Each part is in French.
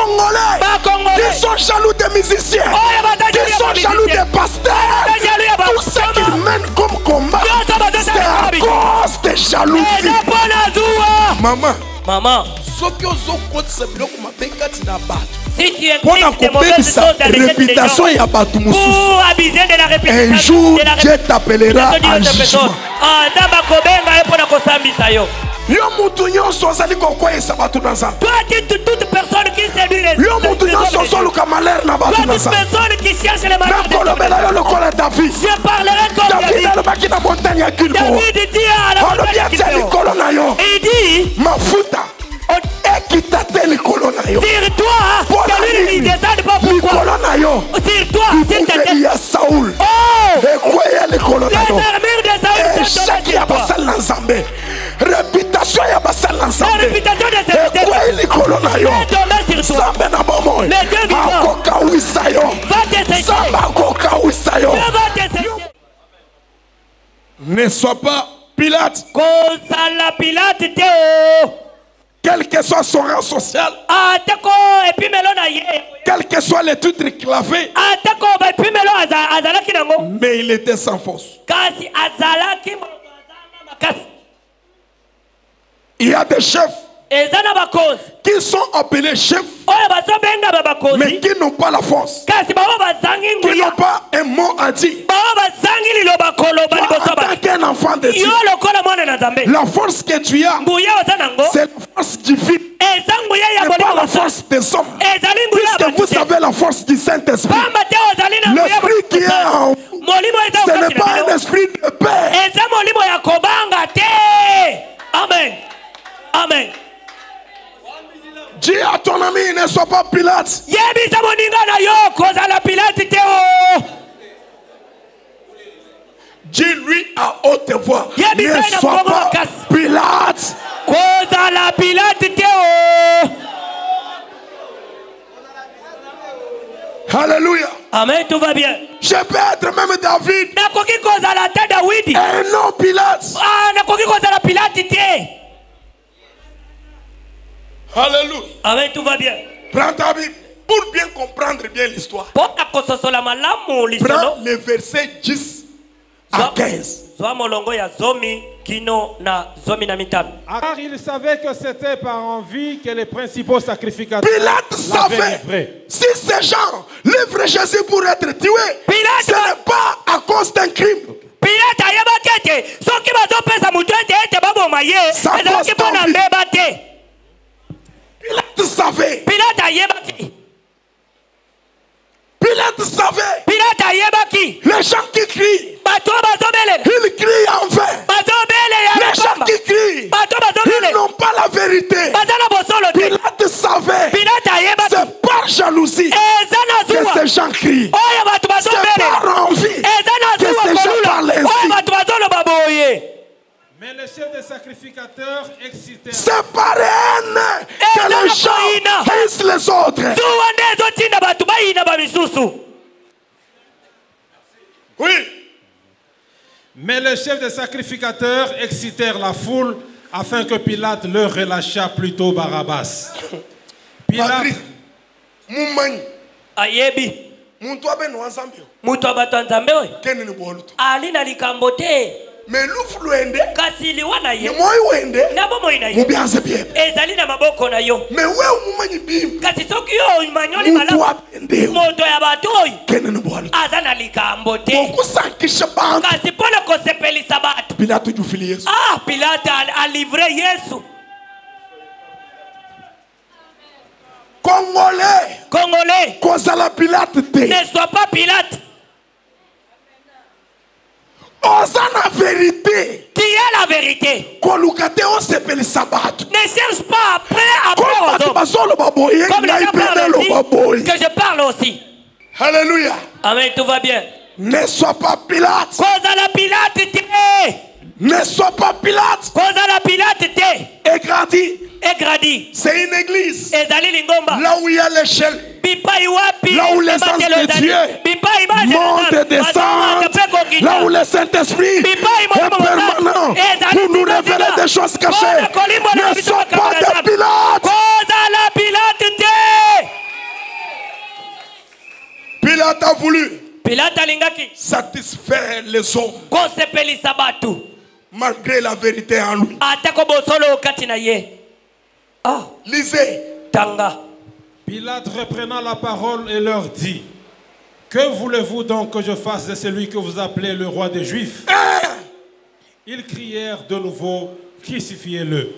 Congolais qui sont jaloux des musiciens, qui sont jaloux des pasteurs, tout ce qu'ils mènent comme combat, c'est à cause des jalousies. Maman, si tu impliques des mauvaises choses dans les réputation ya batu mususu, pour abuser de la réputation, un jour Dieu t'appellera en jugement. Yo mutu nyonso azali kokweyesa batu na nzambe. Toute personne qui séduit les Yo mutu nyonso azoluka malheur na batu na nzambe. personne qui cherche les malheurs. Nakolobela yo lokola David. Je parlerai comme David alobaki na montagne ya Gilboa. David dit à la olobi atia likolo na yo il dit mafuta ekita te likolo na yo. sur toi, que lui ne descende pas pourquoi. Likolo na yo Sur toi, c'est ta tête. ya Saoul. Oh, Ekweya likolo na les yo. armures de Saül sont Échec tombées ya sur toi. basali na nzambe. Réputation ya basali na La nzambe. réputation de cette Ekweya likolo na yo. est tombée sur toi. Nzambe na bomoi Les deux vivants. akokawisa yo. Va t'essayer. Nzambe akokawisa yo. Va t'essayer. Ne sois pas Pilate, Kozala Pilate Théo. quel que soit son rang social, Atako epimelo na ye. quel que soit les titres clavés, Atako ba epimelo azalaki nango. mais il était sans force. Kasi azalaki makasi. Il y a des chefs Ezana bakozi. qui sont appelés chefs, Oya bazobenga mais bakozi. qui n'ont pas la force, Kasi baba bazangi qui nguya. n'ont pas un mot à dire. Baba bazangi liloba koloba Toi, liboso en ba. tant qu'un enfant de Dieu, Yo lokola mwana na Nzambe. la force que tu as, Nguya ozanango. c'est la force divine, Eza nguya ya et pas bolimo. la force des hommes. Ezali nguya Puisque vous savez la force du Saint-Esprit, Bamba te ozali na nguya. l'esprit qui est en vous, Molimo eza ce n'est okati na pas un bino. esprit de paix. Eza molimo ya kobanga te. Amen. Amen. Dis à ton ami, ne sois pas Pilate. Yebisa moninga na yo kozala Pilate te o. Dis-lui à haute voix, Yebisa ne na sois bongo pas makasi. Pilate. Kozala Pilate te o. Alléluia. Amen, tout va bien. Je peux être même David Nakoki kozala te Dawidi. et non Pilate. Ah, nakoki kozala Pilate te. Alléluia. Amen, tout va bien. Prends ta Bible pour bien comprendre bien l'histoire. Pona kososola malamu lisolo. Prends les versets 10 à 15. Zwa molongo ya zomi kino na zomi na mitano. Car il savait que c'était par envie que les principaux sacrificateurs Pilate l'avaient savait, livré. si ces gens livrent Jésus pour être tué, Pilate ce n'est pas à cause d'un crime. Pilate ayebaki ete soki bazopesa motu ete baboma ye Ça ezalaki cause mpona d'envie. mbeba te. Pilate savait. Pilate ayebaki. Pilate savait. Pilate ayebaki. Les gens qui crient, Bato bazobelela. ils crient en vain. Bazobelela Les ya gens pamba. qui crient, Bato ils bazobelela. n'ont pas la vérité. Baza na bosolo te. Pilate savait. Pilate ayebaki. C'est par jalousie Eza na que zuwa. ces gens crient. Oyo bato C'est bazobelela. par envie Eza na que zuwa ces gens kolula. parlent Oyo ainsi. bato bazoloba boye. Mais le chef des sacrificateurs excité. C'est par haine que les gens haïssent les autres. Zuwa nde ezotinda bato bayina bamisusu. Oui. Mais les chefs des sacrificateurs excitèrent la foule afin que Pilate leur relâchât plutôt Barabbas. Patrick, Pilate, Moumani, Ayebi. Muntu abe no Nzambe. Mutu wa bato wa Nzambe we. Kene ni boluto. Ali na likambo te. Mais lufu luende, Kasi liwa na ni ye. moi wende, Nabo moi na ye. mubianze bien. Ezali na maboko na yo. Mais wewe mumanyi bim. Kasi soki yo manyoli Muntu malamu. abende. Moto ya bato oyo. Kene ni boluto. Aza na likambo te. Okusankisha bantu. Kasi mpona kosepelisa bato. Pilate jufili Yesu. Ah, Pilate a livré Yesu. Congolais, Congolais, kozala Pilate te. ne sois pas Pilate. Oza na vérité. Qui est la vérité? Koluka te osepelisa bato. Ne cherche pas après Comme aux bato hommes. bazoloba boye, Comme les ngai gens pe parlent naloba boye. aussi, que je parle aussi. Alléluia. Amen, tout va bien. Ne sois pas Pilate. Cause à la Pilate te. Ne sois pas Pilate. Cause à la Pilate te. Egradi, Egradi. c'est une église. Ezali lingomba. Là où il y a l'échelle. Bipai wapi. Là où les anges de Dieu montent et descendent. Là où le Saint-Esprit est permanent pour nous révéler des choses cachées. Ne sois pas de Pilate. Cause à la Pilate te. a voulu Pilate alingaki satisfaire les hommes kosepelisa batu malgré la vérité en lui. atako bosolo kati na ye. Ah, Lisez. tanga. Pilate reprenant la parole et leur dit: que voulez-vous donc que je fasse de celui que vous appelez le roi des Juifs? Ils crièrent de nouveau: crucifiez-le.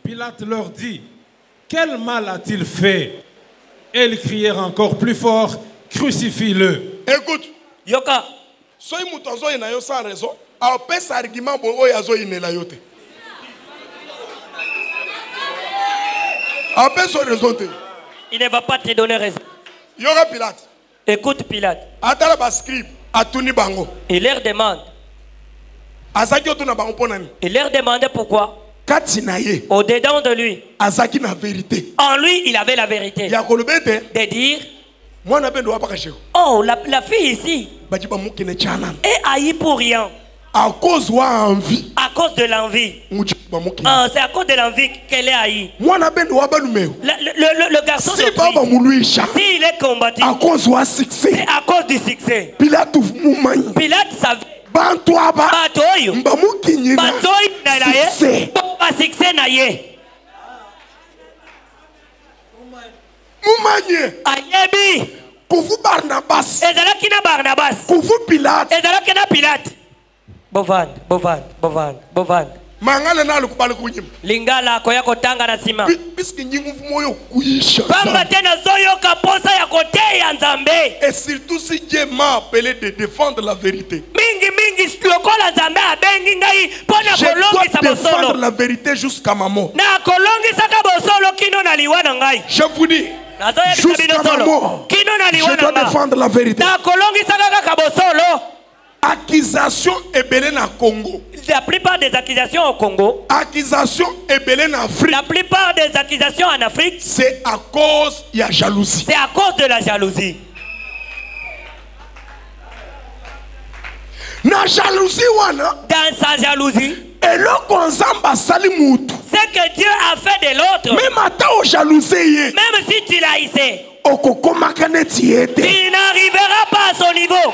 Pilate leur dit: quel mal a-t-il fait? Et ils crièrent encore plus fort: crucifie-le. Écoute, Yoka. soy mutozo ina yo sans raison. A pesa argument bo oyazo inela yote. A pesa raison te. Il ne va pas te donner raison. Yoga Pilate. Écoute Pilate. Atala ba scribe atuni bango. Il leur demande. Azaki otuna bango ponani. Il leur demandait pourquoi. Katinaye. Au-dedans de lui. Azaki na vérité. En lui, il avait la vérité. Ya kolobete. De dire. Moi na bendo wapa kasheo. Oh, la fille ici Bajiba mukine chanan. est haïe pour rien. À cause wa envie. À cause de l'envie. Ah, c'est à cause de l'envie qu'elle est haïe. Moi na bendo waba numeo. Le garçon si baba muluisha. S'il est combattu. À cause wa succès. C'est à cause du succès. Pilate mumani. Pilate savait. Bantoaba. Batoyo. Mbamukinyina. Batoyo na ye. Succès. Ba succès na ye. Mumanye. Ayebi. Pour vous Barnabas. Ezalaki na Barnabas. Pour vous Pilate. Ezalaki na Pilate. Bovan. Mangala na lukubali kunyima. Lingala koya kotanga na sima. Puisque nyingu moyo kuisha. Pamba tena zoyo kaposa ya kote ya Nzambe. Et surtout si Dieu m'a appelé de défendre la vérité. Mingi lokola Nzambe abengi ngai pona Je kolongi sa dois défendre bosolo. la vérité jusqu'à ma mort. Na kolongi saka bosolo kino na liwana ngai. Je vous dis. Jusqu'à ma mort. Je dois défendre la vérité. Na kolongi saka kaka bosolo. Accusation ebele na Congo. La plupart des accusations au Congo. Accusation ebele na Afrique. La plupart des accusations en Afrique. C'est à cause de la jalousie. C'est à cause de la jalousie. Na jalousie wana. Dans sa jalousie. Et le konzamba sali mutu. C'est que Dieu a fait de l'autre. Même ata o jalousie. Même si tu l'as haïssé. Okokoma kaneti. Tu n'arriveras pas à son niveau.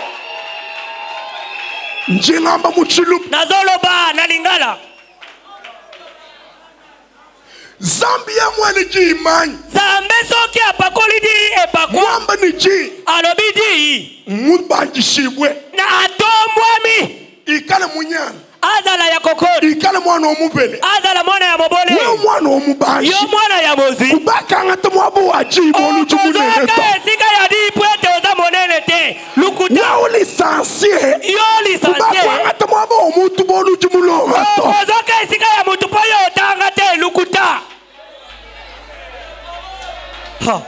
Njengamba muchulup. Nazoloba na lingala. Zambia mwana ji imani. Zambe soki apakoli di epakwa. Mwamba ni ji. Alobi di. Mubanji shibwe. Na atombwami. Ikale munyana. Azala ya kokori. Ikale mwana omubele. Azala mwana ya mobole. Yo mwana omubanji. Yo mwana ya mozi. Kubaka ngata mwabu wa ji monu jumunene to. Ozaka esika ya di pwete oza monene te. Lukuta. Yo licencié. Yo licencié. Kubaka ngata mwabu omutu monu jumulonga to. Ozaka esika ya mutu poyo otanga te lukuta. Ha.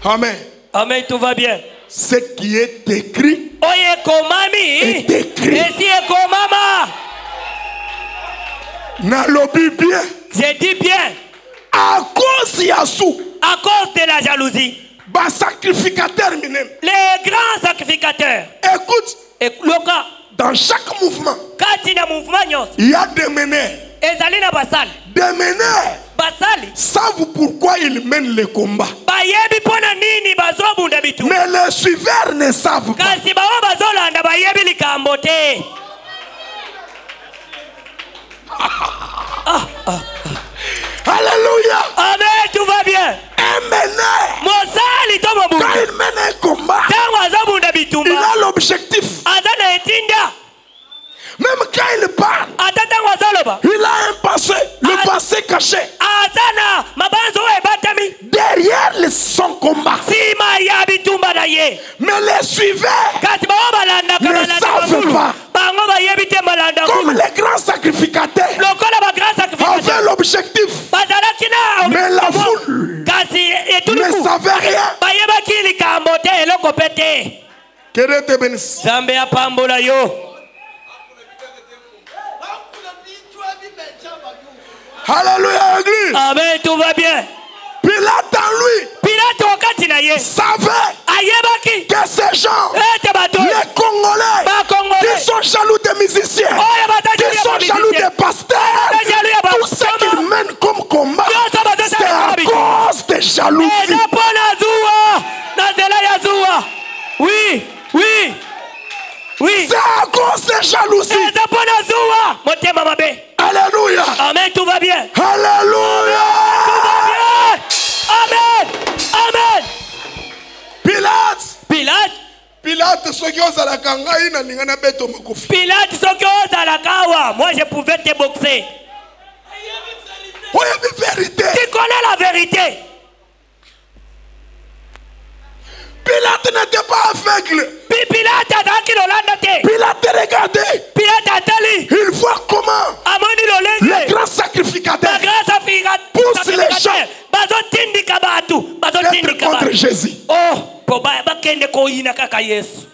Amen. Amen, tout va bien. Ce qui est écrit Oye komami. est écrit. Et si est komama. Nalobi bien. Je dis bien. À cause yasu. À cause de la jalousie. Ba sacrificateur minem. Les grands sacrificateurs. Écoute. Et loka. Dans chaque mouvement. Katina mouvement. Il y a des meneurs. Ezalina basal. Des meneurs. Basali. Savent pourquoi ils mènent le combat. Bayebi pona nini bazobunda bitu. Mais les suiveurs ne savent pas. Kasi bawa bazolanda bayebi likambo te. Alléluia. Amen, tout va bien. Un meneur. Mosali to mobunda. Quand il mène un combat, Tango azobunda bitumba. il a l'objectif. Azana etinda. Même quand il parle, Atatango azoloba. il a un passé. Le passé caché. Azana mabanzo ebatami. Derrière son combat. Sima ya bitumba na ye. Mais les suiveurs Kasi bawa balanda ne savent pas. Bango bayebi te balanda. Comme les grands sacrificateurs Lokola ba grand sacrificateur. avaient l'objectif. Bazalaki na. Mais la foule Kasi ne etuniku. savait rien. Bayebaki likambo te eloko pete. Que Dieu te bénisse. Zambe apambola yo. Alléluia, église. Amen, tout va bien. Pilate en lui Pilate wakati na ye. savait Ayebaki. que ces gens, Ete bato. les Congolais, Ba Congolais. qui sont jaloux des musiciens, Oya bataji qui sont jaloux des pasteurs, tout ce qu'ils mènent comme combat, c'est à Amen, tout va bien. Alléluia. Amen. Amen. Pilate soki ozalaka ngai na linga na beto makofi. Pilate soki ozalaka wa, moi je pouvais te boxer. Oyebi vérité. Tu connais la vérité. Pilate n'était pas aveugle. Pilate azalaki lolanda te. Pilate regardait. Pilate atali. Il voit comment amoni lolenge. le grand sacrificateur pousse les gens bazotindika batu. d'être contre Jésus. Oh, po bakende koyina kaka Yesu.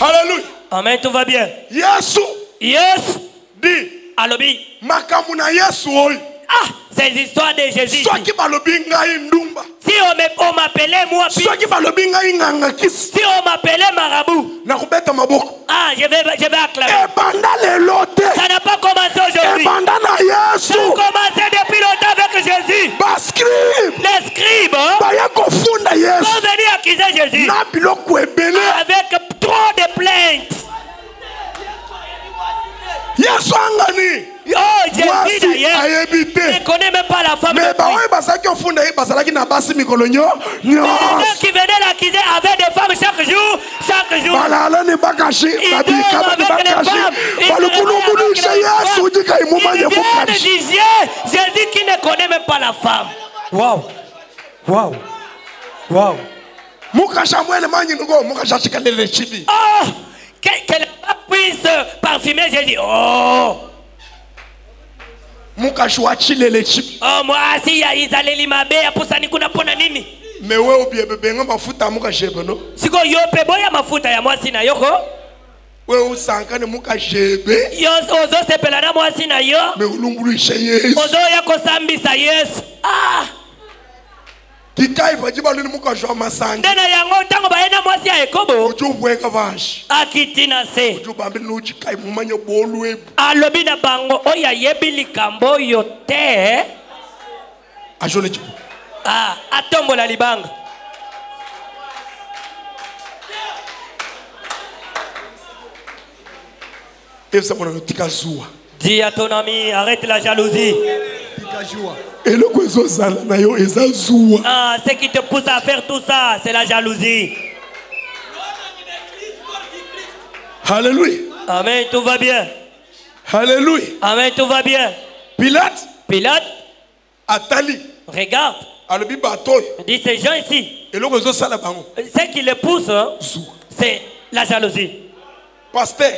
Alléluia. Amen, tout va bien. Yesu. Yes. Dit. Alobi. Makambu na Yesu oyo. Ah, ces histoires de Jésus. Soki balobi ngai ndumba. Si on m'appelait moi, Soki balobi ngai nganga kisi. si on m'appelait marabout, nakubeta maboko. ah, je vais acclamer. Ebanda lelo te. Ça n'a pas commencé aujourd'hui. Ebanda na Yesu. Ça a commencé depuis longtemps avec Jésus. Bascribe. Les scribes Baya kofunda Yesu. sont venus accuser Jésus Na biloko ebele. avec trop de plaintes. Yesu angani. Oh, Jésus d'ailleurs ayebite. ne connaît même pas la femme Mais de ba Christ. oyo basaki ofunda ye basalaki na basi mikolo Les gens qui venaient l'accuser avaient des femmes chaque jour. balala ne bakashi Ils babikaba ne viennent avec les bakashi femmes. Ils balukulumbuluishe viennent avec les Yesu femmes. dika imuma Ils ye viennent bukashi. juger Jésus qui ne connaît même pas la femme. Waouh. Waouh. Waouh. Mukasha mwene manyi ngo mukasha chikalele chibi. Oh, qu'elle puisse parfumer Jésus. Oh. Mukasha wachilele chibi. Oh, moi si ya izaleli mabe ya pusani kuna pona nini? Mewe obiebe benga mafuta mukashebe no. Siko yope boya mafuta ya mwasi na yoko. We usankane mukashebe. Yo ozo sepela na mwasi na yo. Me ulumbuluishe Yesu. Ozo yako sambisa Yesu. Ah. Kikai vajiba lini mukashwa masanga. Dena yango tango baena mwasi ya ekobo. Uju weka vashi. Akitina se. Uju bambi nuchi kai mumanye bolu ebu. Alobi na bango oya yebili kambo yote. Ajole jibu. Ah, atombo la libanga. Efsa mwana tika zuwa. Dis à ton ami, arrête la jalousie. Tika zuwa. Eloko ezozala na yo eza zuwa. Ah, ce qui te pousse à faire tout ça, c'est la jalousie. Alléluia. Amen, tout va bien. Alléluia. Amen, tout va bien. Pilate Pilate, atali. regarde. Alobi batoy. Dit ces gens ici, Eloko ezosala bango. ce qui les pousse, hein, Zuwa. c'est la jalousie. Pasteur,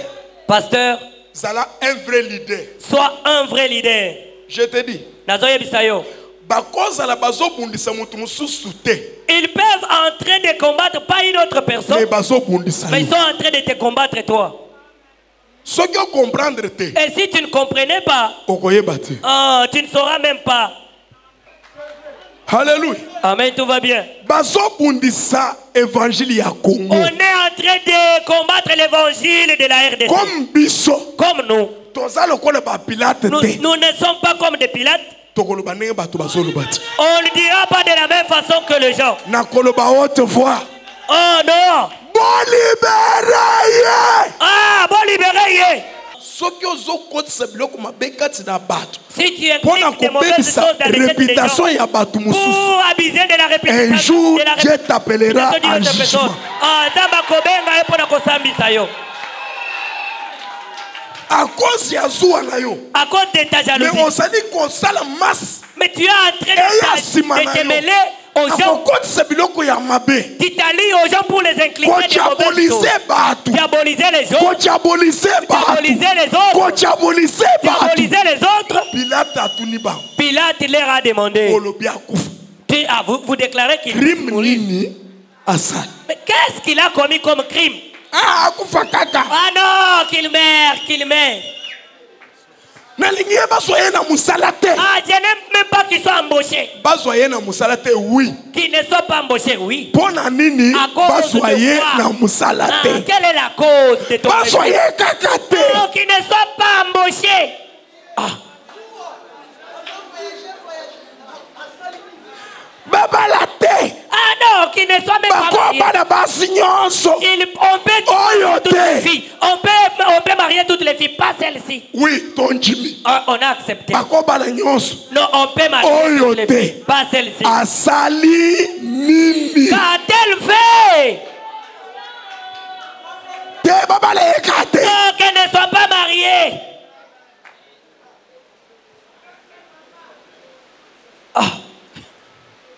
Pasteur, zala un vrai leader. sois un vrai leader. Je te dis. Nazoye bisayo. Bakozala bazobundisa mutu mususu te. Ils peuvent en train de combattre pas une autre Mais personne, bazobundisa. mais ils sont en train de te combattre toi. Soki comprendre te. Et si tu ne comprenais pas, Okoyeba te. tu ne sauras même pas. Alléluia. Amen, tout va bien. Bazobundisa évangile ya Congo. On est en train de combattre l'évangile de la RDC. Comme biso. Comme nous. Toza lokola ba Pilate Nous te. ne sommes pas comme des Pilates. Tokoloba ndenge bato bazoloba te. On ne dira pas de la même façon que les gens. Nakoloba haute voix. Oh non. Bon libéré. Ah, bon libéré. Soki ozokotisa biloko mabe kati na bato. Si tu Pona impliques des mauvaises kobebisa choses dans les têtes des réputation gens, ya bato mususu. pour abuser de la réputation Un jour, de la Dieu t'appellera réputation en d'une autre personne. jugement. Ah, Zamba Kobenga et Pona Kosambisa yo. À cause ya zuwa na yo. À cause de ta Mais jalousie. on s'est dit qu'on sala masse. Mais tu es en train de te mêler aux gens. Akokotisa biloko ya mabe. Tu t'allies aux gens pour les incliner des mauvaises choses. Kotiaboliser bato. Diaboliser les autres. Kotiaboliser bato. Diaboliser les autres. Kotiaboliser bato. Diaboliser les autres. Pilate atuni ba. Pilate leur a demandé. Olobi akufa. Vous déclarez qu'il Crime mourir. nini asali. Mais qu'est-ce qu'il a commis comme crime? Ah akufa kaka. Ah non, qu'il meurt, qu'il meurt. Nalingi bazwa ye na musala te. Ah, je n'aime même pas qu'ils soient embauchés. Bazwa ye na musala te oui. Qu'ils ne soient pas embauchés, oui. Pona nini À cause bazwa de ye quoi? na musala Ah, te. quelle est la cause de ton Bazwa ye kaka te. non, qu'ils ne soient pas embauchés. Ah. Babala te. Ah non, qu'ils ne soient même pas Bako mariés. bana basi nyonso. On peut Oyo toutes les te. filles. merci. Oui, ton Jimmy. On a accepté. Bakobala nyonso. Non, on peut marcher. Oyote. Pas celle-ci. Asali nini. Qu'a-t-elle fait? Te babala ekate. Non, qu'elle ne soit pas mariée.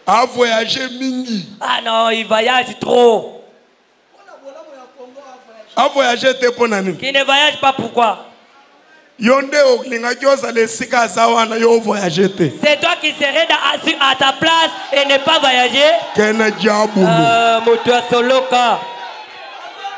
A voyagé mingi. Ah non, il voyage trop. A voyagé te ponani. Qui ne voyage pas, pourquoi? Yonde oklinga kyoza le sika zawana yo voyager te. C'est toi qui serais à ta place et ne pas voyager. Kena diabulu. Moto soloka.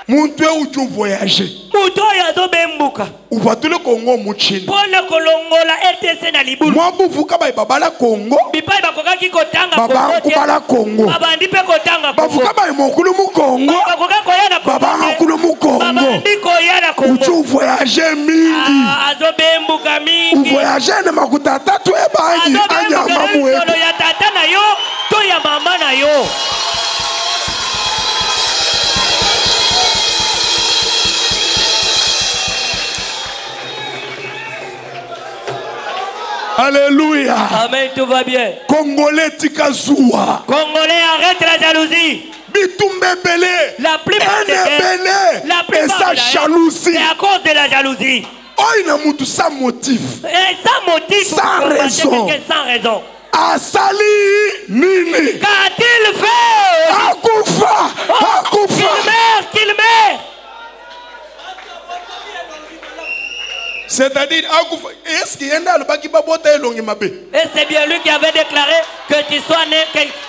Muntu uju voyager. Moto yazo bembuka. Uvatule Congo muchini. Pona kolongola RTC na libulu. Mwabu vuka ba babala Congo. Bipai bakoka ki kotanga Congo. Baba kubala Congo. Baba ndi pe kotanga Congo. Bavuka ba mokulu mu Congo. Bakoka koyana Congo. Baba makulu mu Congo. Baba ndi koyana Congo. Uju voyager mingi. Azo bembuka mingi. Voyager na makuta tatu e bangi. Anya mamu e. Solo ya tata na yo, to ya mama na yo. Alléluia. Amen, tout va bien. Congolais tikazoua. Congolais, arrête la jalousie. La plupart des jalousie. C'est à cause de la jalousie. Sans motif. Et sans motif. Sans raison. Sans raison. Asali nini. Qu'a-t-il fait? Akufa. Akufa. Qu'il meurt. C'est-à-dire, est-ce qu'il y a un qui va botter le long de Et c'est bien lui qui avait déclaré que tu sois né,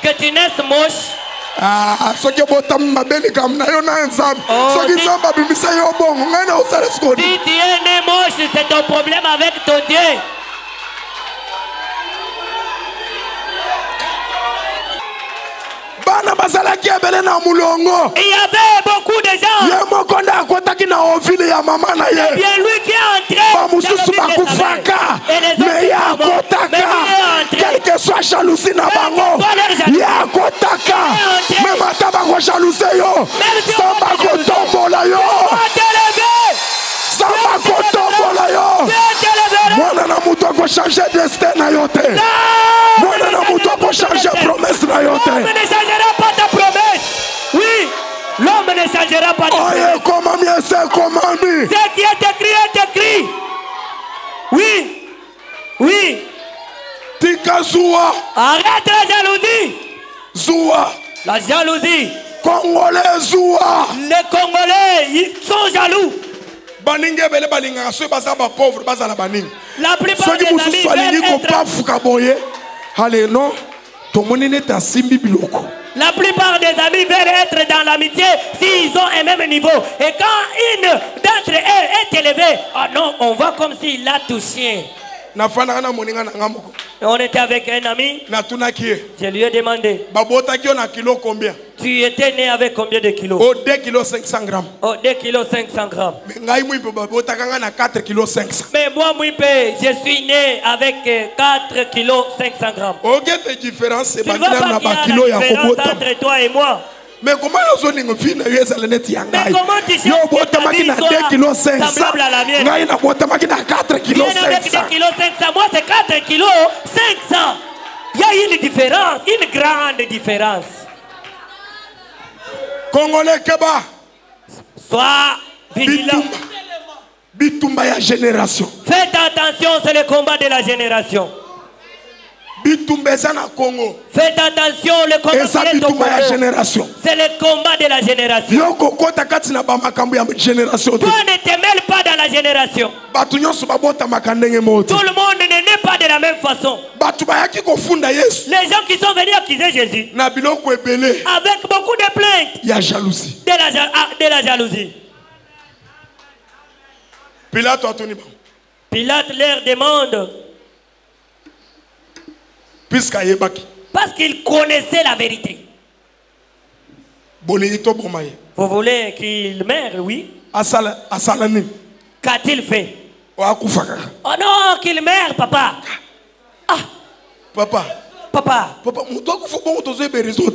que tu naisses moche. Ah, ce qui est botam ma belle comme Nayona ensemble. Ce qui sont pas bimisa yo bon, on a au salaire Si tu es né moche, c'est ton problème avec ton Dieu. Il y avait beaucoup de gens. C'est bien lui qui est entré dans le et les autres quelle que soit jalousie na bango ya kotaka même ata bako jalousie yo samba kotombola yo samba kotombola yo mwana na mutu ako changer destin na yo te mwana na mutu ako changer promesse na yo te. L'homme ne changera pas ta promesse. Oui, l'homme ne changera pas ta promesse. Ce qui est écrit est écrit. Oui, oui. Tika Zoua. Arrête la jalousie. Zoua. La jalousie. Congolais Zoua. Les Congolais, ils sont jaloux. La plupart des amis veulent être... Allez, non. La plupart des amis veulent être dans l'amitié s'ils ont un même niveau. Et quand une d'entre eux est élevée, ah non, on voit comme s'il l'a touché. Et on était avec un ami. Je lui ai demandé. Tu étais né avec combien de kilos? 2 kg 500 grammes. Oh, 2 kg 500 grammes. Mais moi, je suis né avec 4 kg 500 grammes. Tu ne vois pas qu'il y a la différence entre toi et moi. Mais comment tu cherches que ta vie soit semblable à la mienne? 4 kg 500. Moi, c'est 4 kg 500. Il y a une différence, une grande différence. Congolais Keba. Sois vigilant. Bitumba ya génération. Faites attention, c'est le combat de la génération. Congo. Faites attention, le combat de la génération. C'est le combat de la génération. Toi ne te mêles pas dans la génération. Tout le monde ne naît pas de la même façon. Les gens qui sont venus accuser Jésus avec beaucoup de plaintes. Il y a jalousie. De la jalousie. Pilate leur demande. Parce qu'il connaissait la vérité. Vous voulez qu'il meure, oui? Qu'a-t-il fait? Oh non, qu'il meure, papa. Ah. Papa.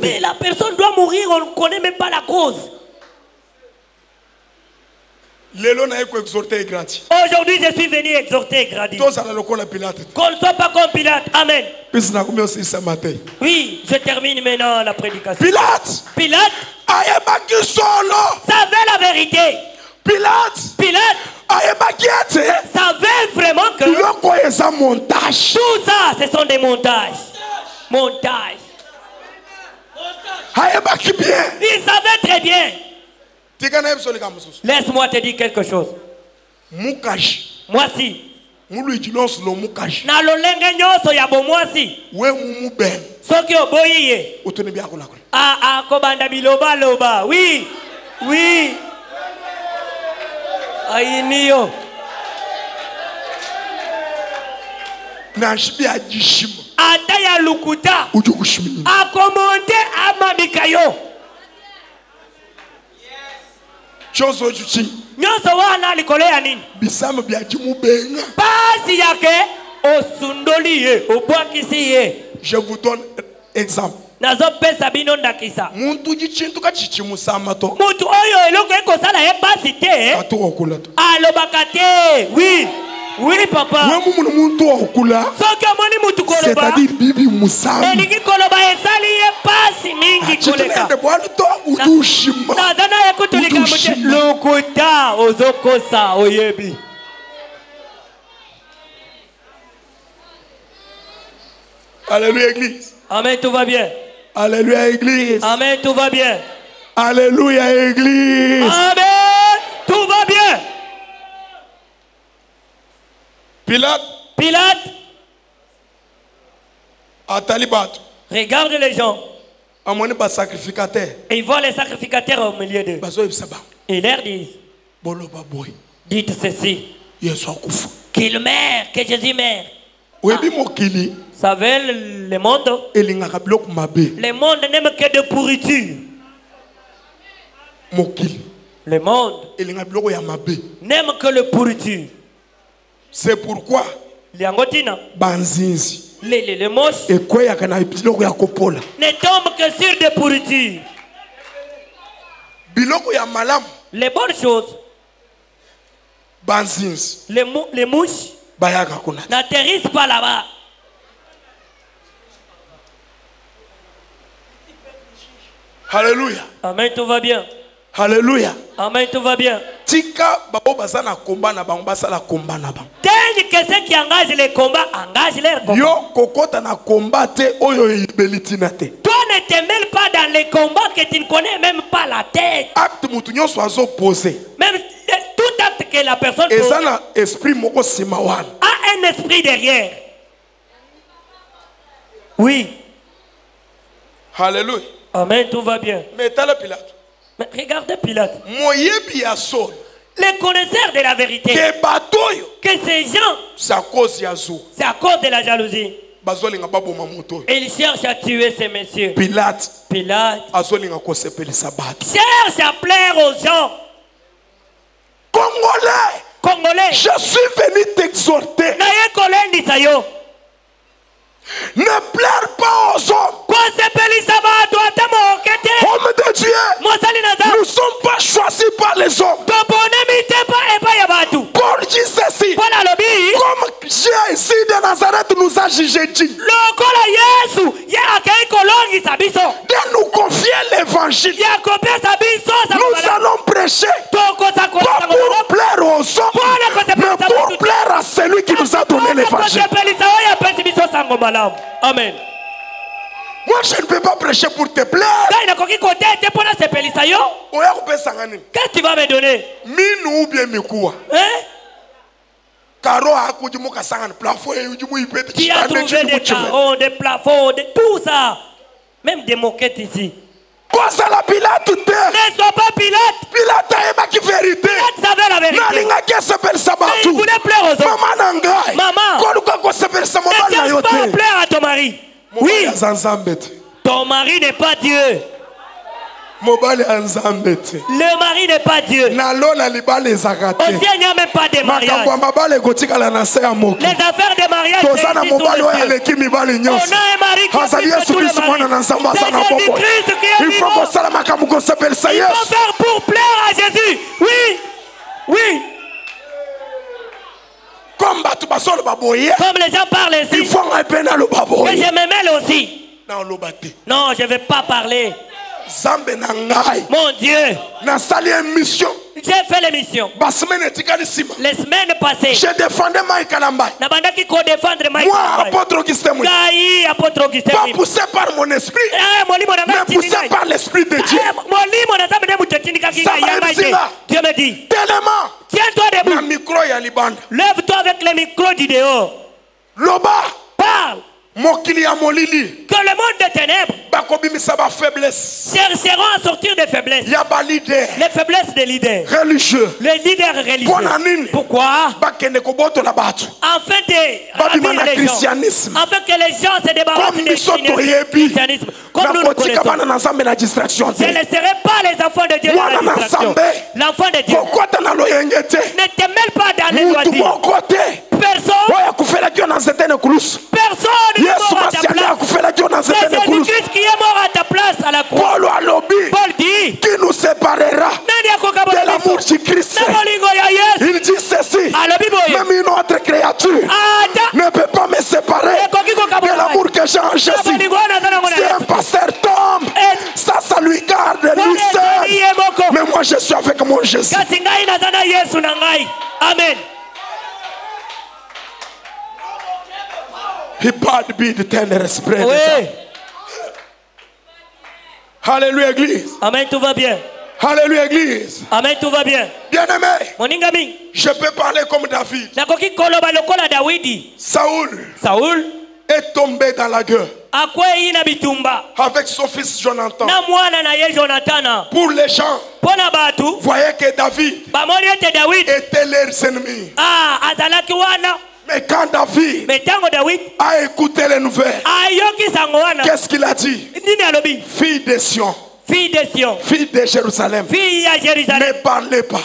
Mais la personne doit mourir, on ne connaît même pas la cause. Aujourd'hui, je suis venu exhorter et grandir. Qu'on ne soit pas comme Pilate. Amen. Oui, je termine maintenant la prédication. Pilate savait la vérité. Pilate savait vraiment que tout ça, ce sont des montages. Il savait très bien. Laisse-moi te dire quelque chose. Moi si. Na lolenge nyoso ya bomwasi. Soki oboyiye. Kobanda biloba loba. Oui. Ainiyo. Ata ya lukuta. Akomonte amamikayo. Nyoso wana likolo ya nini? Basi yake osundoliye, obwakisiye. Je vous donne exemple. Nazopesa bino ndakisa. Mutu oyo eloko ekosala ye basi te. Alobaka te. Oui papa. C'est-à-dire bibi musama. Elingi koloba esali ye basi mingi koleka. Nazana ekutulika mute lokuta ozokosa oyebi. Alléluia église. Amen, tout va bien. Alléluia église. Amen, tout va bien. Alléluia église. Amen, tout va bien. Pilate regarde les gens. Et ils voient les sacrificateurs au milieu d'eux. Et ils leur disent, dites ceci, qu'il meurt, que Jésus meurt. Vous savez, le monde n'aime que de pourriture. Le monde n'aime que le pourriture. C'est pourquoi les banzinzi les moches ne tombent que sur des pourritures. Les bonnes choses, les mouches n'atterrissent pas là-bas. Alléluia. Amen, tout va bien. Alléluia. Amen, tout va bien. Tika babo basana combat na bango basala combat na bango. Dès que ceux qui engagent les combats engagent leurs combats. Yo kokota na combat te oyo ibelitina te. Toi ne te mêles pas dans les combats que tu ne connais même pas la tête. Acte mutunyo soazo posé. Même tout acte que la personne pose. Ezana esprit moko simawan. A un esprit derrière. Oui. Alléluia. Amen, tout va bien. Mais t'as le Pilate. Mais regardez Pilate. Les connaisseurs de la vérité. Que ces gens, c'est à cause de la jalousie. Et ils cherchent à tuer ces messieurs. Pilate cherche à plaire aux gens. Congolais. Je suis venu t'exhorter. Ne plaire pas aux hommes. Homme de Dieu, nous ne sommes pas choisis par les hommes. Paul dit ceci. Comme Jésus de Nazareth nous a jugé digne de nous confier l'évangile. Nous allons prêcher pas pour plaire aux hommes, mais pour plaire à celui qui nous a donné l'évangile. Amen. Moi je ne peux pas prêcher pour te plaire. Qu'est-ce que tu vas me donner? Qui a trouvé des carreaux, des plafonds, tout ça. Même des moquettes ici. Ne sois pas Pilate. Pilate savait la vérité. Mais il voulait plaire aux hommes. Maman, ne cherche pas à plaire à ton mari. Oui. Ton mari n'est pas Dieu. Le mari n'est pas Dieu. Aussi, il n'y a même pas de mariage. Les affaires de mariage, on a un mari qui a fait tous les maris. Il faut faire pour plaire à Jésus. Oui. Oui. Comme les gens parlent ici. Il faut un peu dans le babo. Mais je me mêle aussi. Non, je ne vais pas parler. Mon Dieu. Mission. J'ai fait l'émission. Les semaines passées. Je défendais Mike Kalamba. Moi, apôtre Augustin. Pas poussé par mon esprit, mais poussé par l'esprit de Dieu. Dieu me dit. Tellement. Tiens-toi debout. Lève-toi avec le micro du dehors. Loba. Parle. Que le monde des ténèbres chercheront à sortir des faiblesses. Les faiblesses des leaders religieux. Les leaders religieux. Pourquoi? Afin de christianisme. Afin que les gens se débarrassent du christianisme. Comme nous le connaissons. Je ne laisserai pas les enfants de Dieu dans la distraction. L'enfant de Dieu ne te mêle pas dans les loisirs. Personne n'est mort à ta place. C'est Jésus-Christ qui est mort à ta place à la croix. Paul dit qui nous séparera de l'amour du Christ. Il dit ceci. Même une autre créature ne peut pas me séparer de l'amour que j'ai en Jésus. Si un pasteur tombe, ça lui garde lui seul. Mais moi je suis avec mon Jésus. Amen. He bad be the tender spread. Oui. Alléluia église. Amen, tout va bien. Alléluia église. Amen, tout va bien. Bien-aimé. Je peux parler comme David. Saoul est tombé dans la guerre avec son fils Jonathan. Pour les gens, voyez que David était leurs ennemis. Mais quand David a écouté les nouvelles, qu'est-ce qu'il a dit? Fille de Sion, fille de Jérusalem, ne parlez pas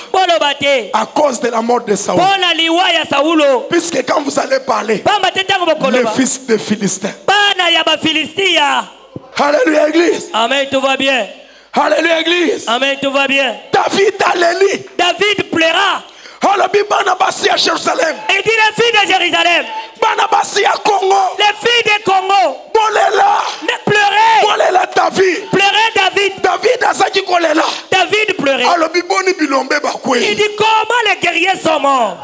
à cause de la mort de Saoul. Puisque quand vous allez parler, le fils de Philistin. Alléluia église. Amen, tout va bien. Alléluia église. Amen, tout va bien. David alléluia. David plaira. Il dit les filles de Jérusalem. Congo. Les filles de Congo. Ne pleurez. David. Pleurez David. David pleurait. Il dit comment les guerriers sont morts.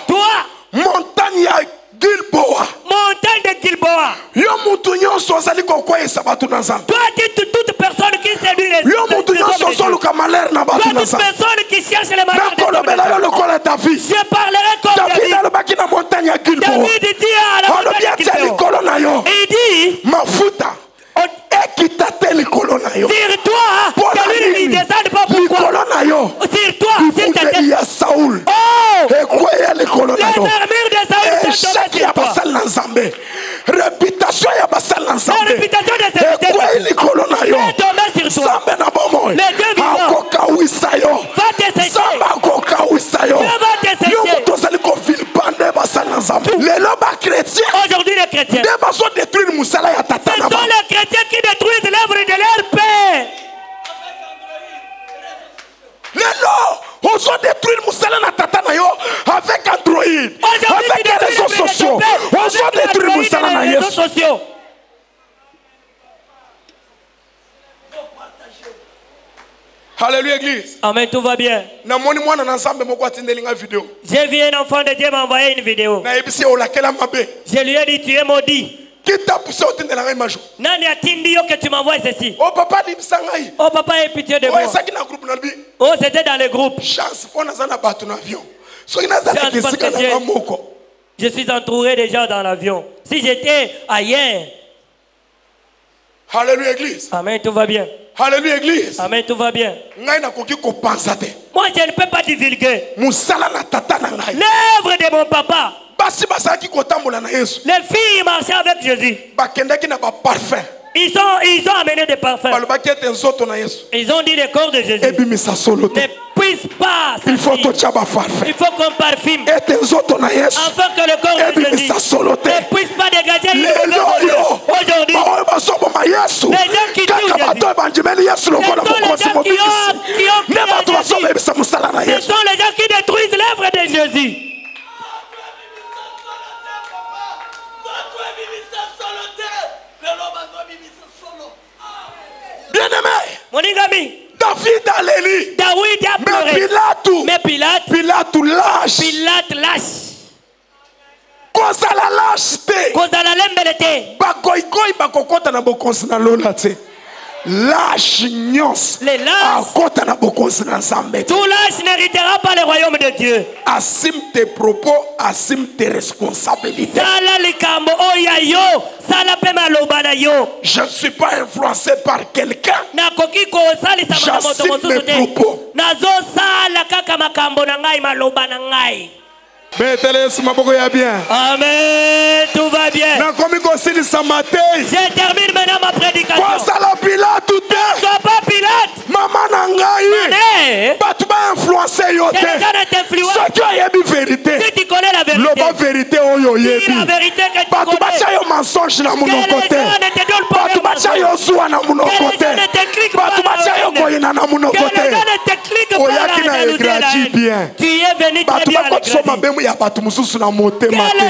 Toi. Montagne Gilboa. Montagne de Gilboa. Toi dis toute personne qui séduit les toute personne qui cherche les malheurs je parlerai comme David. David dit à la montagne de Gilboa. Et il dit Mafuta. Sur toi, que lui ne descende pas pourquoi. Sur toi, s'il te plaît. Saoul. Oh! Les armures de Saoul sont tombées sur toi. Réputation de serviteur est tombée sur toi. Les dieux vivants va te sécher. Aujourd'hui les chrétiens, ce sont les chrétiens qui détruisent l'œuvre de leur Père. On se détruit le moussala na tata na yo avec Android, avec les réseaux sociaux. On se détruit le moussala na yo. Alléluia église. Amen, tout va bien. J'ai vu un enfant de Dieu m'envoyer une vidéo. Je lui ai dit tu es maudit. Qui t'a poussé au de la même jour? Nani a tindi yo que tu m'envoies ceci? Oh papa dit sangai. Oh papa aie pitié de moi. Oh c'était dans le groupe. Chance pour nous en abattre un avion. Je suis entouré de gens dans l'avion. Si j'étais ailleurs. Alléluia église. Amen, tout va bien. Alléluia église. Amen, tout va bien. Moi je ne peux pas divulguer l'œuvre de mon papa. Les filles marchaient avec Jésus. Ils ont amené des parfums. Ils ont dit le corps de Jésus ne puisse pas. Il faut qu'on parfume. Afin que le corps de Jésus ne puisse pas dégager une odeur. Aujourd'hui, les gens qui tuent Jésus, ce sont les gens qui ont Pilate lâche. Kozala lâche te. Kozala lembele te. Bakoikoi bakokota na bokonzi na lola te. Lâche nyons. Les lâches. Akota na bokonzi na nzambe. Tout lâche n'héritera pas le royaume de Dieu. Assume tes propos, assume tes responsabilités. Sala likambo oya yo, sala pe maloba na yo. Je ne suis pas influencé par quelqu'un. Nakoki ko sali sama na moto mosusu te. Nazo sala kaka makambo na ngai maloba na ngai. Bien. Amen, tout va bien. Je termine maintenant ma prédication. Sois pas Pilate. Maman nangai. Tu m'as influencé. Si tu connais la vérité. La vérité la vérité que tu connais. Tu mensonge na mon côté. Tu es venu très bien. Que les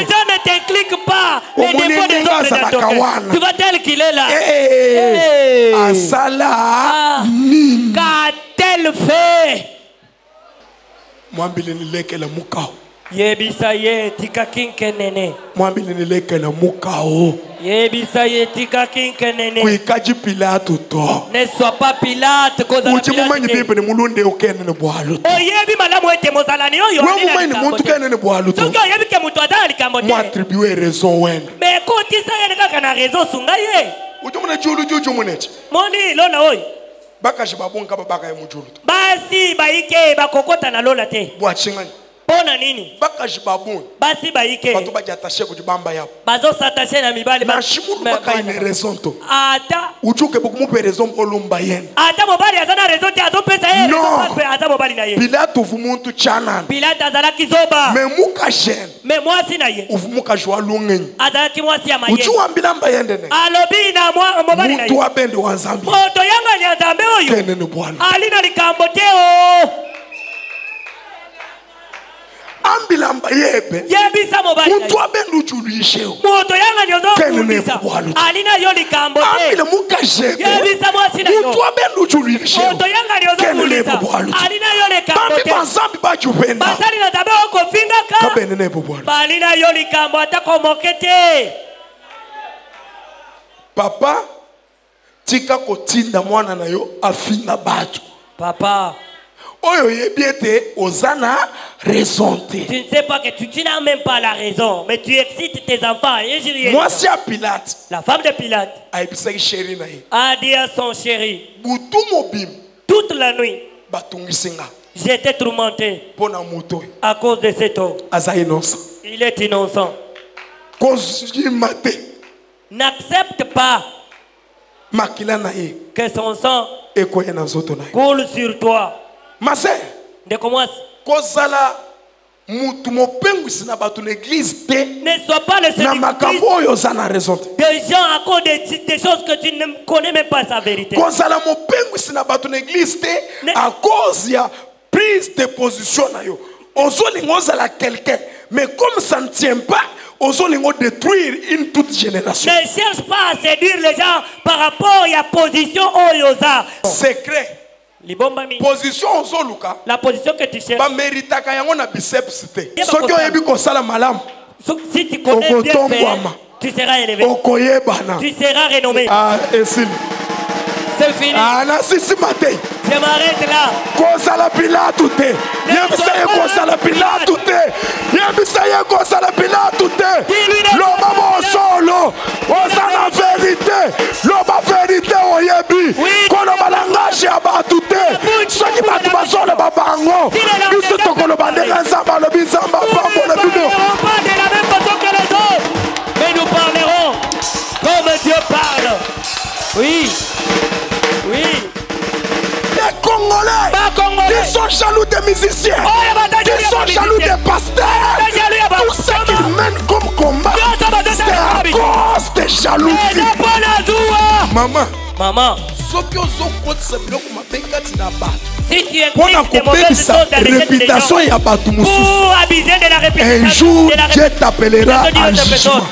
gens ne t'impliquent pas les défauts des autres dans ton cœur. Tu vois tel qu'il est là. Qu'a-t-elle fait? Yebisa ye tika kinkenene. Yebisa ye tika kinkenene. Ne sois pas Pilate cause de Oyebi malamu ete mozalani oyo. Attribuer raison. Mais quand ça y a na raison sunga ye. Moni lona oyo. Basi baike bakokota na lola te. Pona nini? Basi baike. Bazo s'attacher na mibali ba. Ata. Ata mobali azana raison te azo pesa ye. Ata mobali na ye. Pilate uvumuntu chana. Pilate azala kizoba. Mais muka jen. Mais moi si na ye. Uvumuka jwa lungenyi. Azala ki moi si amaye. Uchu ambila mbayende ne. Alobi na moi mobali na ye. Mutu abende wa Nzambe. Moto yanga ni Nzambe oyo. Kenene bwana. Alina likambo te o. Ambilamba yebe. Yebisa mobali. Mutu abendu chulishe. Moto yanga nyozo kulisa. Alina yo likambo te. Ambile mukashebe. Yebisa mwasi na yo. Mutu abendu chulishe. Moto yanga nyozo kulisa. Alina yo likambo te. Bambi bajupenda. Basali na tabe oko finga ka. Kabenene bobwana. Balina yo likambo atako mokete. Papa tika kotinda mwana na yo afinga batu. Papa. Oyo yebiete ozana raison. Tu ne sais pas que tu n'as même pas la raison, mais tu excites tes enfants. Moi c'est à Pilate. La femme de Pilate a dit à son chéri, toute la nuit, j'étais tourmenté à cause de cet homme. Il est innocent. N'accepte pas que son sang coule sur toi. Ma sœur, de commence. Kozala mutu mopengwisi na batu l'église te. Ne sois pas le seul. Na makambo oyo zana raison. Des gens à cause des choses que tu ne connais même pas sa vérité. Kozala mopengwisi na batu l'église te à cause ya prise de position na yo. Ozolingo zala quelqu'un, mais comme ça ne tient pas, ozolingo détruire une toute génération. Ne cherche pas à séduire les gens par rapport à la position oyoza. Secret. Position ozoluka. La position que tu cherches. Ba méritaka yango na biceps te. Soki oyebi kosala malamu. Si tu connais bien faire, tu seras élevé. Tu seras renommé. Ah, Esil. C'est fini. Ah, na sisi matei. Je m'arrête là. Kosala Pilate te. Yebisa ye kosala Pilate te. Yebisa ye kosala Pilate te. Loba mo solo. Osana vérité. Loba vérité oyebi. Kono balangage ya batu te. Soki batu basolo babango. Biso tokolo bandeka nzamba lo bizamba pambo le bido. Pas de la même façon que les autres. Mais nous parlerons comme Dieu parle. Oui. Oui. Les Congolais qui sont jaloux des musiciens, qui sont jaloux des pasteurs, tout ce qu'ils mènent comme combat, c'est à cause des jalousies. Maman, si tu impliques des mauvaises choses dans les réputation pour abuser de la réputation, un jour Dieu t'appellera en jugement.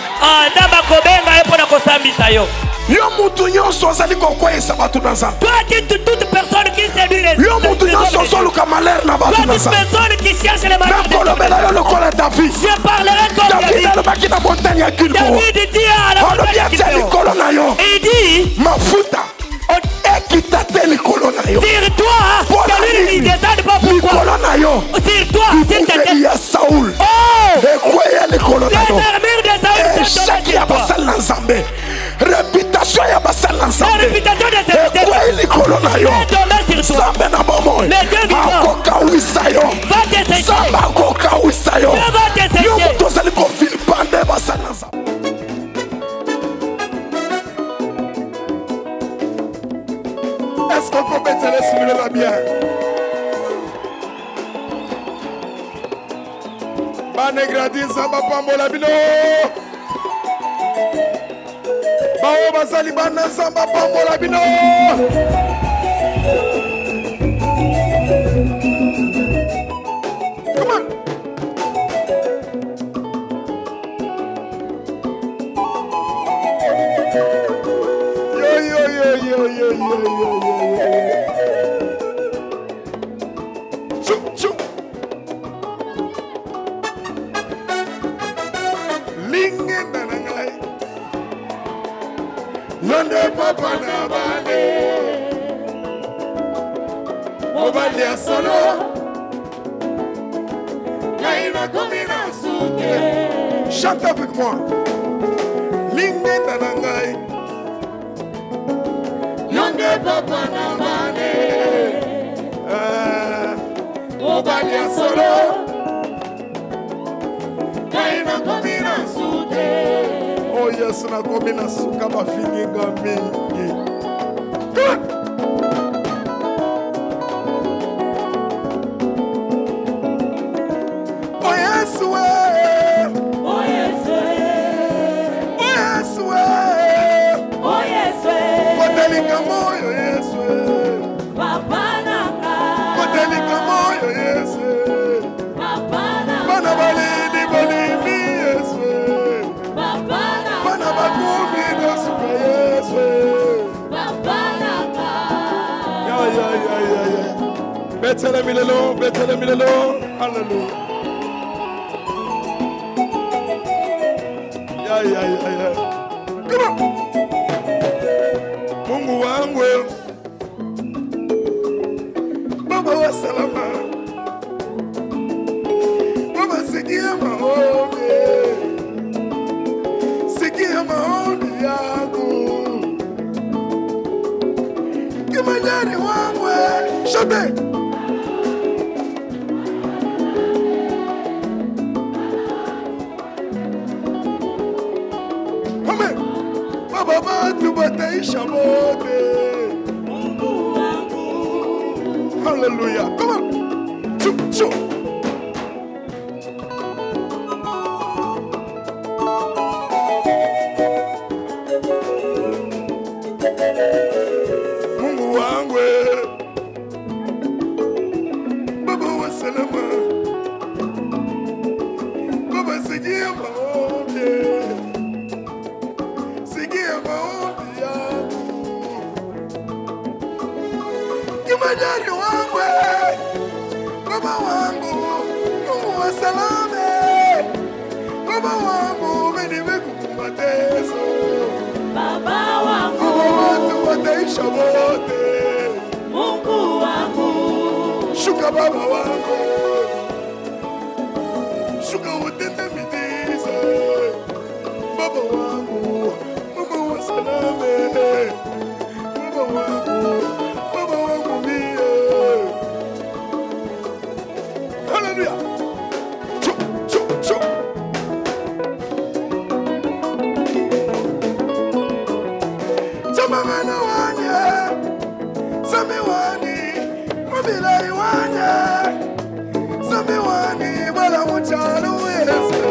Yo mutu nyonso azali kokweyesa bato na nzambe. Toi qui toute personne qui séduit les yo mutu nyonso ozoluka malheur na bato na nzambe. Personne qui cherche les malheurs. nakolobela yo lokola David. Je parlerai comme David alobaki na montagne ya Gilboa. David dit à la montagne ya Gilboa na yo. Il dit mafuta ekita te likolo na yo. Sur toi celui qui descend pas pourquoi. Likolo na yo. Sur toi c'est quelqu'un ya Saoul. Oh ekweya likolo na yo. Les armures de Saoul sont tombées ya basali na nzambe. Réputation ya basali na nzambe. La réputation de ces ekweya likolo na yo. Nzambe na bomoi akokawisa yo. Nzambe akokawisa yo. Yo moto ozali kofilipande basali na nzambe. Est-ce qu'on peut mettre les simuler la bien? Banegradi Zamba Pambola Bino. Bao Basali Bana Zamba Pambola Bino. Come on. Yonde papa na bane Obali ya solo Yaina komina suke. Chante avec moi. Lingue tanangai Yonde papa na bane Obali ya solo Yaina komina suke. Oh yes, na komina suka mafininga mingi. Oh yes, oh yes, oh yes, oh yes, kotelika moyo yes, papa nanga, kotelika moyo yes, papa nanga, bana balini balini yes, papa nanga, bana bakumi nasuka yes, papa nanga. Ya. Betele milelo, hallelujah. Ya. Come on. Mungu wangu Baba wa salama. Baba sikia maombi. Sikia maombi yangu. Kimanyani wangu shote. Baba tu bataisha mote. Mungu wangu. Hallelujah. Come on. Choo. Mungu wangu. Baba wa salama. Baba sikia maombi. Kimanyani wangu, Baba wangu, Mungu wa salame. Baba wangu, nimekupa mateso. Baba wangu, watu wataisha wote. Mungu wangu, shuka Baba wangu, shuka utende midiza. Baba wangu, Mungu wa salame. Baba wangu. Hallelujah. Choo. Samangana wanya, samiwani, mabilai wanya, samiwani, bala muchalu yesu.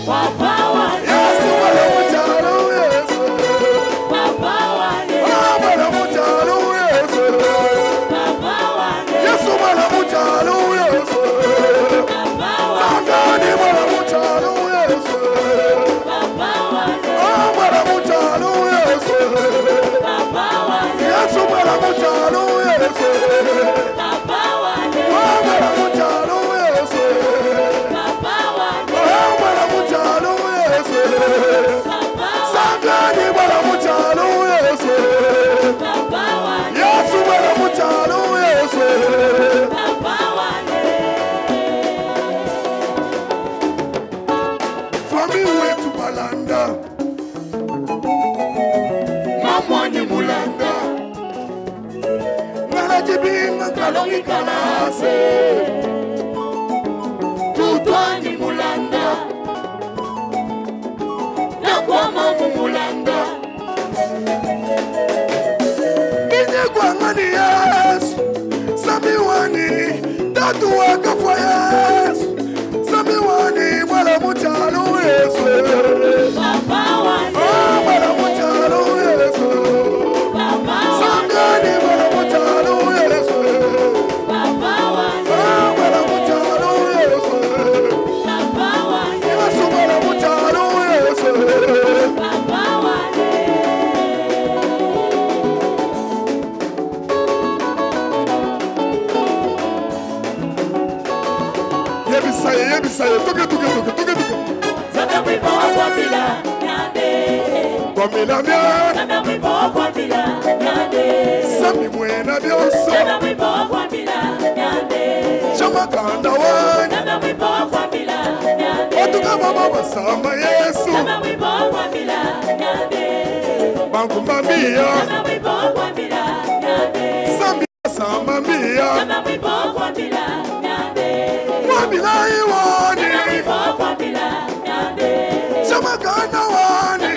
Papa wanya, yesu bala muchalu yesu. Papa wanya, bala muchalu yesu. Papa wanya, yesu bala muchalu yesu. Papa wanya, bala muchalu yesu. kalongi kalase tutwani mulanda nakwama mulanda Kinye kwangani Yesu Samiwani Tatu wakafwa Yesu Samiwani Mwala mutalo Yesu Papa wani Mwala mutalo Yesu Papa wani Samiwani Mwala mutalo Yesu Papa wani Mwala mutalo Yesu Papa wani Yesu Mwala mutalo Yesu Papa wani Yebisaye, toke. Sana mwipo kwa bila nyande. Kwa bila mya. Sana mwipo kwa bila nyande. Sami mwena bioso. Sana mwipo kwa bila nyande. Chama kanda wani. Sana mwipo kwa bila nyande. Otuka mama wasama Yesu. Sana mwipo kwa bila nyande. Bangu mambia. Sana mwipo kwa bila nyande. Sami wasama mia. Sana mwipo kwa bila nyande. Wabila iwani Chamakana wani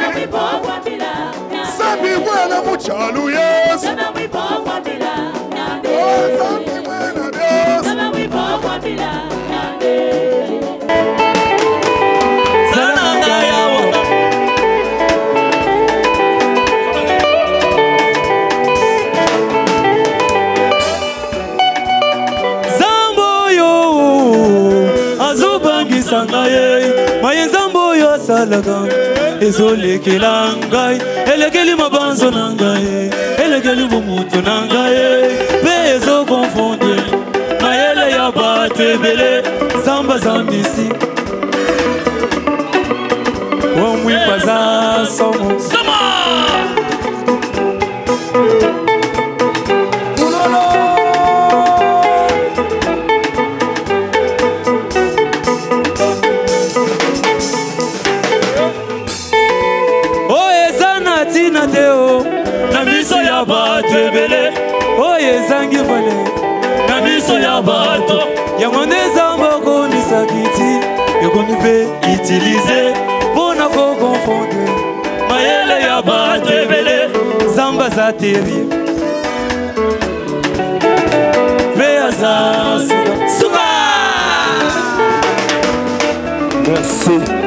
Sambi wena muchalu Yesu Sambi wena Yesu Sananga yawa Sangaye, mayenzambo yo salaga, ezole kilangai, elekeli mabanzo nangaye, elekeli mumuto nangaye, bezo confonde, mayele ya batebele, zamba zambisi, wamwi paza somo, sama. Namiso ya bato ebele oye zangi vale Namiso ya bato Yangonde zamboko nisakiti Yokomi pe itilize Bona ko konfonde Mayele ya bato ebele Zamba za teri Vea za suka Merci